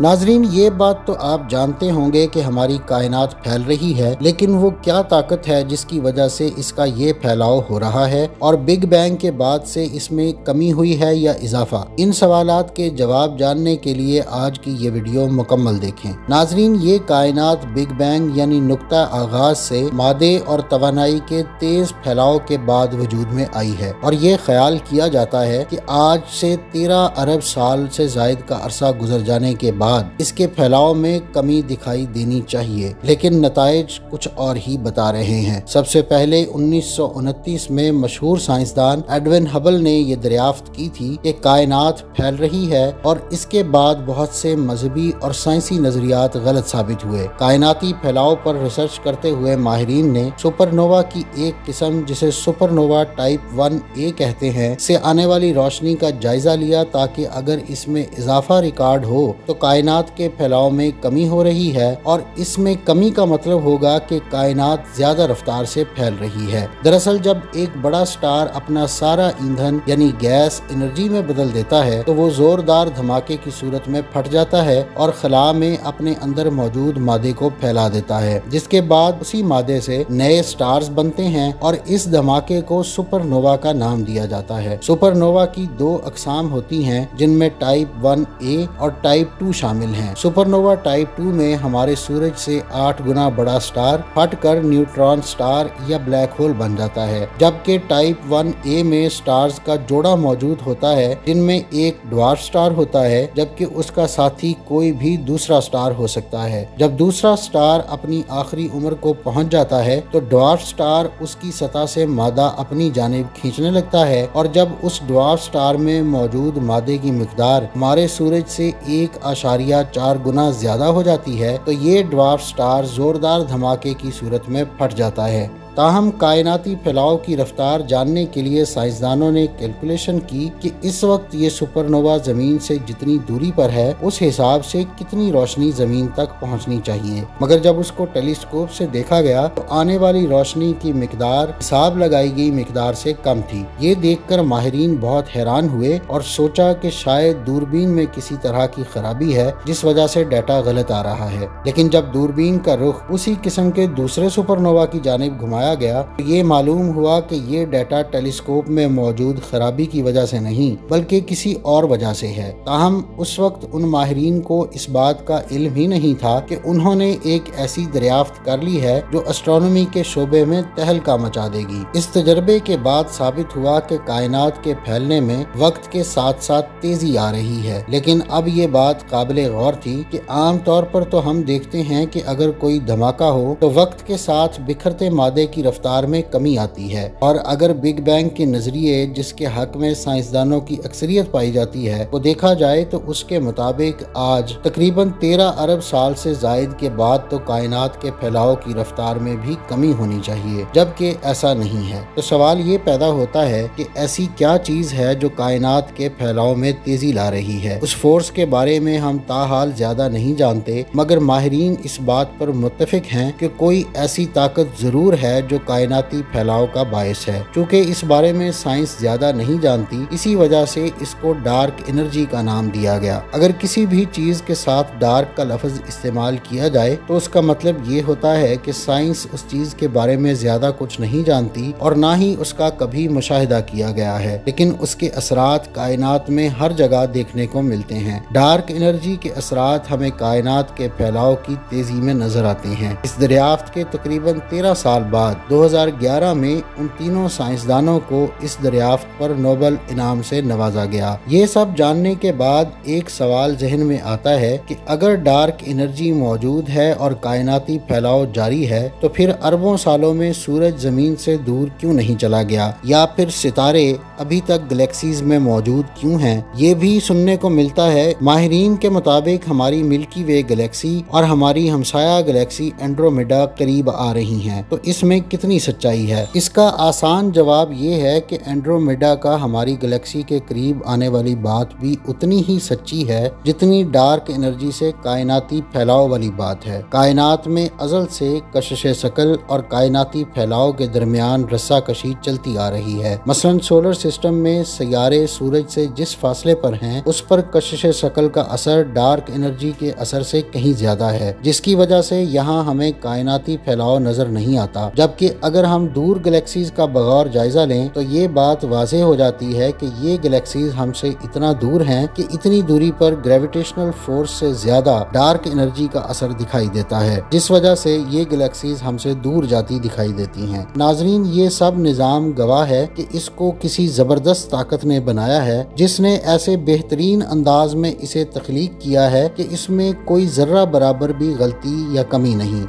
नाजरीन, ये बात तो आप जानते होंगे कि हमारी कायनात फैल रही है, लेकिन वो क्या ताकत है जिसकी वजह से इसका ये फैलाव हो रहा है और बिग बैंग के बाद से इसमें कमी हुई है या इजाफा। इन सवालात के जवाब जानने के लिए आज की ये वीडियो मुकम्मल देखें। नाजरीन, ये कायनात बिग बैंग यानी नुक्ता आगाज से मादे और तवानाई के तेज फैलाव के बाद वजूद में आई है और ये ख्याल किया जाता है कि आज से 13 अरब साल से जायद का अरसा गुजर जाने के बाद इसके फैलाव में कमी दिखाई देनी चाहिए, लेकिन नताइज कुछ और ही बता रहे हैं। सबसे पहले 1929 में मशहूर साइंसदान एडविन हबल ने यह दरियाफ्त की थी कि कायनात फैल रही है और इसके बाद बहुत से मजहबी और साइंसी नजरियात गलत साबित हुए। कायनाती फैलाव पर रिसर्च करते हुए माहिरीन ने सुपरनोवा की एक किस्म, जिसे सुपरनोवा टाइप 1A कहते हैं, से आने वाली रोशनी का जायजा लिया ताकि अगर इसमें इजाफा रिकॉर्ड हो तो कायनात के फैलाव में कमी हो रही है और इसमें कमी का मतलब होगा कि कायनात ज्यादा रफ्तार से फैल रही है। दरअसल जब एक बड़ा स्टार अपना सारा ईंधन यानी गैस एनर्जी में बदल देता है तो वो जोरदार धमाके की सूरत में फट जाता है और खला में अपने अंदर मौजूद मादे को फैला देता है, जिसके बाद उसी मादे से नए स्टार्स बनते हैं और इस धमाके को सुपरनोवा का नाम दिया जाता है। सुपरनोवा की दो अकसाम होती हैं, जिनमें टाइप 1A और टाइप 2 शामिल हैं। सुपरनोवा टाइप 2 में हमारे सूरज से 8 गुना बड़ा स्टार फटकर न्यूट्रॉन स्टार या ब्लैक होल बन जाता है, जबकि टाइप 1A में स्टार्स का जोड़ा मौजूद होता है, जिनमें एक ड्वार्फ स्टार होता है जबकि उसका साथी कोई भी दूसरा स्टार हो सकता है। जब दूसरा स्टार अपनी आखिरी उम्र को पहुंच जाता है तो ड्वार्फ स्टार उसकी सतह से मादा अपनी जानिब खींचने लगता है और जब उस ड्वार्फ स्टार में मौजूद मादे की मिकदार हमारे सूरज से 1.4 गुना ज्यादा हो जाती है तो ये ड्वार्फ स्टार जोरदार धमाके की सूरत में फट जाता है। ताहम कायनाती फैलाव की रफ्तार जानने के लिए साइंसदानों ने कैलकुलेशन की कि इस वक्त ये सुपरनोवा जमीन से जितनी दूरी पर है उस हिसाब से कितनी रोशनी जमीन तक पहुंचनी चाहिए, मगर जब उसको टेलीस्कोप से देखा गया तो आने वाली रोशनी की मिकदार हिसाब लगाई गई मिकदार से कम थी। ये देखकर माहिरीन बहुत हैरान हुए और सोचा कि शायद दूरबीन में किसी तरह की खराबी है जिस वजह से डाटा गलत आ रहा है, लेकिन जब दूरबीन का रुख उसी किस्म के दूसरे सुपरनोवा की जानिब घुमाया गया तो ये मालूम हुआ कि ये डाटा टेलीस्कोप में मौजूद खराबी की वजह से नहीं बल्कि किसी और वजह से है। ताहम उस वक्त उन माहिरीन को इस बात का इल्म ही नहीं था कि उन्होंने एक ऐसी दरियाफ्त कर ली है जो एस्ट्रोनॉमी के शोबे में तहलका मचा देगी। इस तजर्बे के बाद साबित हुआ कि कायनात के फैलने में वक्त के साथ साथ तेजी आ रही है, लेकिन अब ये बात काबिल गौर थी कि आम तौर पर तो हम देखते हैं कि अगर कोई धमाका हो तो वक्त के साथ बिखरते मादे की रफ्तार में कमी आती है, और अगर बिग बैंग के नजरिए जिसके हक में साइंसदानों की अक्सरियत पाई जाती है वो देखा जाए तो उसके मुताबिक आज तकरीबन 13 अरब साल से जायद के बाद तो कायनात के फैलाव की रफ्तार में भी कमी होनी चाहिए, जबकि ऐसा नहीं है। तो सवाल ये पैदा होता है कि ऐसी क्या चीज है जो कायनात के फैलाव में तेजी ला रही है। उस फोर्स के बारे में हम ताहाल ज्यादा नहीं जानते, मगर माहिरीन इस बात पर मुत्तफिक हैं कि कोई ऐसी ताकत जरूर है जो कायनाती फैलाव का बायस है। चूँकि इस बारे में साइंस ज्यादा नहीं जानती, इसी वजह से इसको डार्क एनर्जी का नाम दिया गया। अगर किसी भी चीज के साथ डार्क का लफ्ज इस्तेमाल किया जाए तो उसका मतलब ये होता है कि साइंस उस चीज के बारे में ज्यादा कुछ नहीं जानती और ना ही उसका कभी मुशाहिदा किया गया है, लेकिन उसके असरात कायनात में हर जगह देखने को मिलते हैं। डार्क एनर्जी के असरात हमें कायनात के फैलाव की तेजी में नजर आते हैं। इस दरियाफ्त के तकरीबन 13 साल बाद 2011 में उन तीनों साइंसदानों को इस दरियाफ्त पर नोबेल इनाम से नवाजा गया। ये सब जानने के बाद एक सवाल जहन में आता है कि अगर डार्क एनर्जी मौजूद है और कायनाती फैलाव जारी है तो फिर अरबों सालों में सूरज जमीन से दूर क्यों नहीं चला गया, या फिर सितारे अभी तक गैलेक्सीज में मौजूद क्यों हैं। ये भी सुनने को मिलता है। माहिरीन के मुताबिक हमारी मिल्की वे गैलेक्सी और हमारी हमसाया गैलेक्सी एंड्रोमेडा करीब आ रही हैं, तो इसमें इसमें कितनी सच्चाई है? इसका आसान जवाब ये है कि एंड्रोमेडा का हमारी गैलेक्सी के करीब आने वाली बात भी उतनी ही सच्ची है जितनी डार्क एनर्जी से कायनाती फैलाव वाली बात है। कायनात में अज़ल से कशिश शकल और कायनाती फैलाव के दरमियान रस्साकशी चलती आ रही है। मसलन सोलर सिस्टम में सियारे सूरज से जिस फासले पर हैं उस पर कशिश शकल का असर डार्क एनर्जी के असर से कहीं ज्यादा है, जिसकी वजह से यहाँ हमें कायनाती फैलाव नजर नहीं आता। जबकि अगर हम दूर गैलेक्सीज का बगौर जायजा लें तो ये बात वाज़ेह हो जाती है कि ये गैलेक्सीज हमसे इतना दूर हैं कि इतनी दूरी पर ग्रेविटेशनल फोर्स से ज्यादा डार्क एनर्जी का असर दिखाई देता है, जिस वजह से ये गैलेक्सीज हमसे दूर जाती दिखाई देती हैं। नाजरीन, ये सब निज़ाम गवाह है कि इसको किसी जबरदस्त ताकत ने बनाया है, जिसने ऐसे बेहतरीन अंदाज में इसे तख्लीक किया है कि इसमें कोई जर्रा बराबर भी गलती या कमी नहीं।